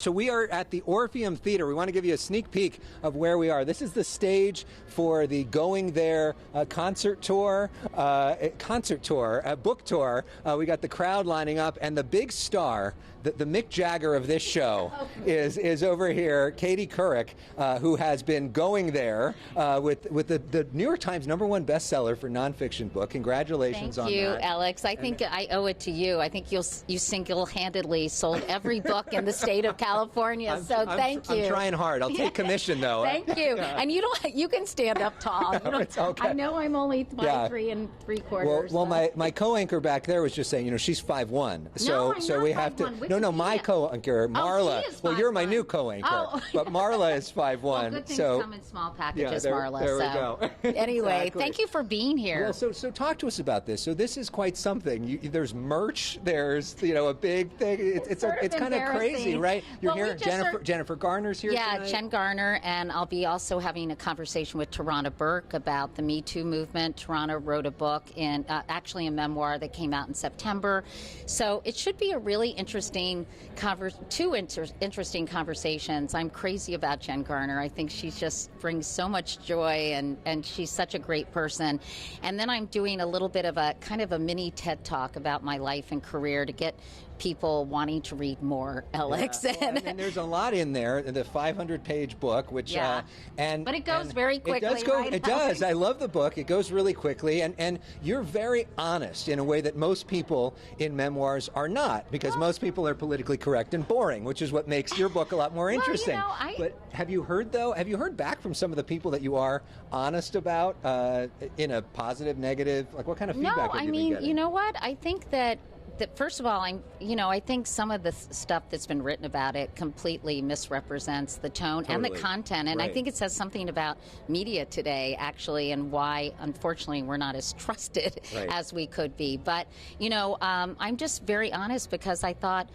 So we are at the Orpheum Theater. We want to give you a sneak peek of where we are. This is the stage for the Going There concert tour, book tour. We got the crowd lining up, and the big star, the Mick Jagger of this show, is over here, Katie Couric, who has been going there with the New York Times #1 bestseller for nonfiction book. Congratulations on that. Thank you, Alex. I think I owe it to you. I think you single-handedly sold every book in the state of California. Thank you. I'm trying hard. I'll take commission though. Thank you. Yeah. And you can stand up tall. It's okay. I know I'm only 5'3"3/4. Well, my co-anchor back there was just saying, she's 5'1", so I'm not we have 5'1". to. No, my co-anchor Marla. She is 5'1". Well, you're my new co-anchor, but Marla is 5'1". Well, good things come in small packages, Marla. There we go. Anyway, Exactly. Thank you for being here. Well, so talk to us about this. So this is quite something. There's merch. There's a big thing. It's kind of crazy, right? You're here. Jennifer Garner's here. Yeah, tonight. Jen Garner, and I'll be also having a conversation with Tarana Burke about the Me Too movement. Tarana wrote a book, actually a memoir that came out in September. So it should be a really interesting interesting conversations. I'm crazy about Jen Garner. I think she just brings so much joy, and she's such a great person. And then I'm doing a little bit of a kind of a mini TED Talk about my life and career to get people wanting to read more, Elex. Yeah. Well, and there's a lot in there, the 500-page book, which but it goes very quickly. It does. I love the book. It goes really quickly, and you're very honest in a way that most people in memoirs are not, because most people are politically correct and boring, which is what makes your book a lot more interesting. But have you heard back from some of the people that you are honest about in a positive, negative? Like, what kind of feedback have you been getting? You know what? I think that first of all, I think some of the stuff that's been written about it completely misrepresents the tone and the content. And I think it says something about media today, actually, and why, unfortunately, we're not as trusted as we could be. But, I'm just very honest, because I thought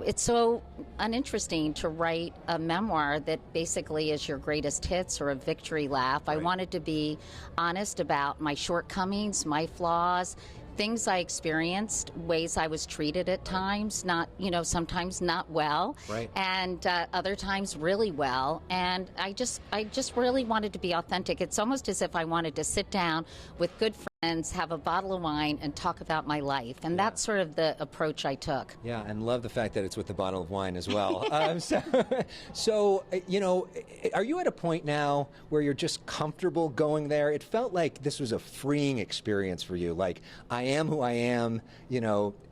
it's so uninteresting to write a memoir that basically is your greatest hits or a victory lap. I wanted to be honest about my shortcomings, my flaws, things I experienced, ways I was treated at times, sometimes not well, and other times really well. And I just really wanted to be authentic. It's almost as if I wanted to sit down with good friends, have a bottle of wine, and talk about my life. And that's sort of the approach I took. Yeah, and love the fact that it's with a bottle of wine as well. So, are you at a point now where you're just comfortable going there? It felt like this was a freeing experience for you. Like, I am who I am,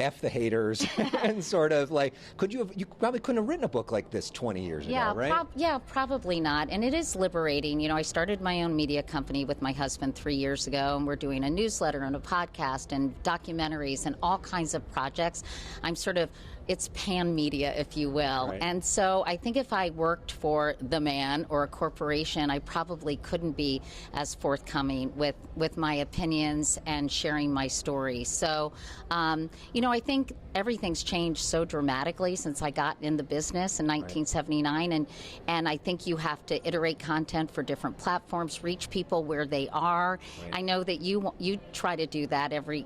F the haters, and sort of like, you probably couldn't have written a book like this 20 years ago, right? Probably not. And it is liberating. I started my own media company with my husband 3 years ago, and we're doing a newsletter and a podcast and documentaries and all kinds of projects. It's pan media, if you will. And so I think if I worked for the man or a corporation, I probably couldn't be as forthcoming with my opinions and sharing my story. So, I think everything's changed so dramatically since I got in the business in 1979. And I think you have to iterate content for different platforms, reach people where they are. I know that you try to do that every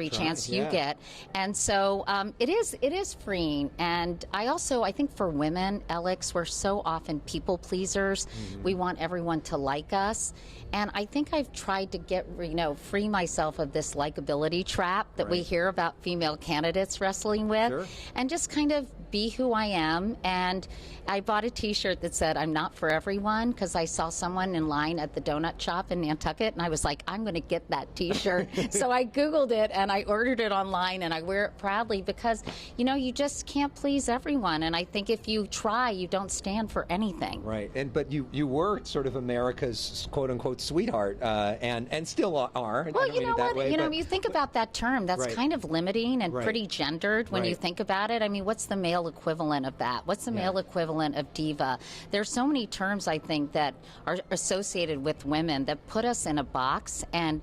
chance you get. And so it is freeing. And I think for women, Elex, we're so often people pleasers. We want everyone to like us. And I think I've tried to free myself of this likability trap that we hear about female candidates wrestling with, and just kind of be who I am. And I bought a T-shirt that said, "I'm not for everyone," because I saw someone in line at the donut shop in Nantucket, and I was like, I'm going to get that T-shirt. So I Googled it, and I ordered it online, and I wear it proudly, because, you just can't please everyone. And I think if you try, you don't stand for anything. Right. But you were sort of America's quote-unquote sweetheart, and still are. Well, you know what? You think about that term, that's kind of limiting and pretty gendered when you think about it. I mean, what's the male equivalent of that? What's the male equivalent of diva? There's so many terms, I think, that are associated with women that put us in a box and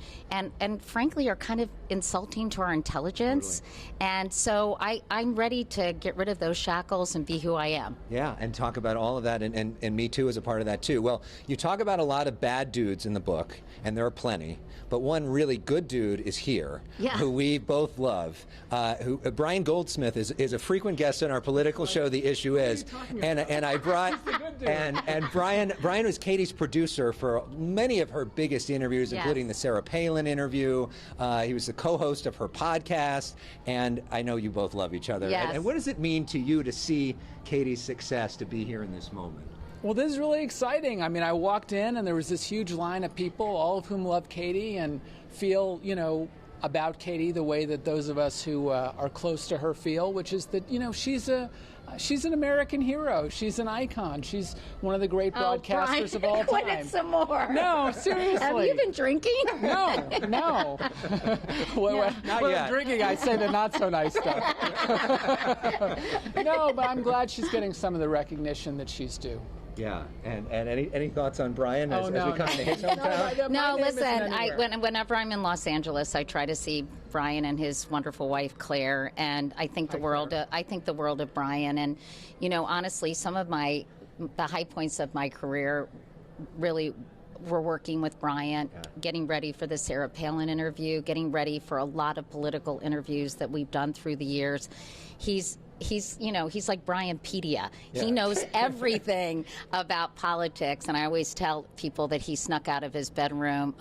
frankly are kind of insulting to our intelligence. And so I'm ready to get rid of those shackles and be who I am. Yeah, and talk about all of that, and Me Too is a part of that too. Well, you talk about a lot of bad dudes in the book, and there are plenty, but one really good dude is here, who we both love. Brian Goldsmith is a frequent guest on our political show, The Issue Is. And I brought and Brian was Katie's producer for many of her biggest interviews, including the Sarah Palin interview. He was the co-host of her podcast, and I know you both love each other. Yes. And what does it mean to you to see Katie's success, to be here in this moment? Well, this is really exciting. I mean, I walked in and there was this huge line of people, all of whom love Katie and feel, about Katie the way that those of us who are close to her feel, which is that, she's an American hero. She's an icon. She's one of the great broadcasters of all time. I wanted some more. No, seriously. Have you been drinking? No. When I'm drinking, I say the not so nice stuff. No, but I'm glad she's getting some of the recognition that she's due. Yeah, and any thoughts on Brian as we come to his hometown? No, listen, whenever I'm in Los Angeles, I try to see Brian and his wonderful wife Claire, and I think the world of Brian. And honestly, some of the high points of my career really were working with Brian, getting ready for the Sarah Palin interview, getting ready for a lot of political interviews that we've done through the years. He's like Brianpedia. He knows everything about politics, and I always tell people that he snuck out of his bedroom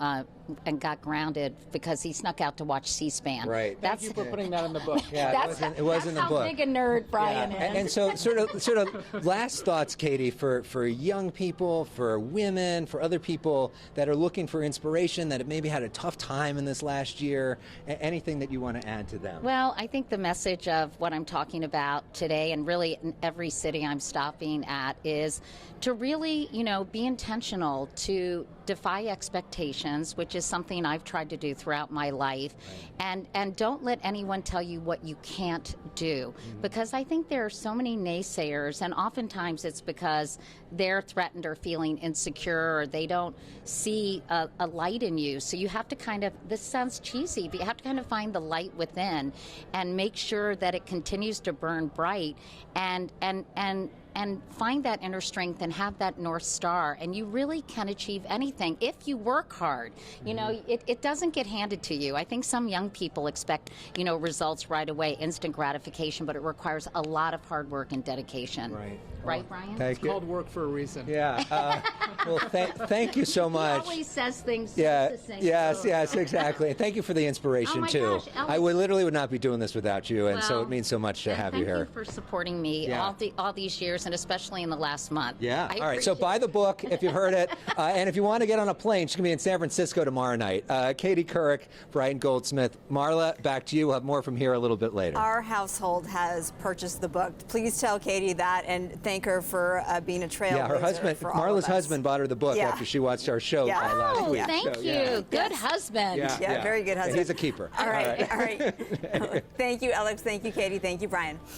and got grounded because he snuck out to watch C-SPAN. Right. Thank you for putting that in the book. It was in the book. That's how big a nerd Brian is. And so sort of last thoughts, Katie, for young people, for women, for other people that are looking for inspiration, that have maybe had a tough time in this last year, anything that you want to add to them? Well, I think the message of what I'm talking about today, and really in every city I'm stopping at, is to really, be intentional, to defy expectations, which is something I've tried to do throughout my life, and don't let anyone tell you what you can't do, because I think there are so many naysayers, and oftentimes it's because they're threatened or feeling insecure, or they don't see a light in you. So you have to this sounds cheesy, but you have to kind of find the light within and make sure that it continues to burn bright, and find that inner strength and have that North Star, and you really can achieve anything if you work hard. It doesn't get handed to you. I think some young people expect, results right away, instant gratification, but it requires a lot of hard work and dedication. Right, Brian? It's called work for a reason. Yeah. Well, thank you so much. He always says things. Yes, exactly. And thank you for the inspiration, too. Gosh, Elex. I literally would not be doing this without you, and so it means so much to have you here. Thank you for supporting me all these years, and especially in the last month. Yeah. All right. So buy the book if you've heard it, and if you want to get on a plane, she's going to be in San Francisco tomorrow night. Katie Couric, Brian Goldsmith. Marla, back to you. We'll have more from here a little bit later. Our household has purchased the book. Please tell Katie that, and thank her for being a trailblazer. Yeah, her husband, Marla's husband, bought her the book after she watched our show last week. Thank you. Good husband. Yeah, very good husband. He's a keeper. All right. Thank you, Elex. Thank you, Katie. Thank you, Brian.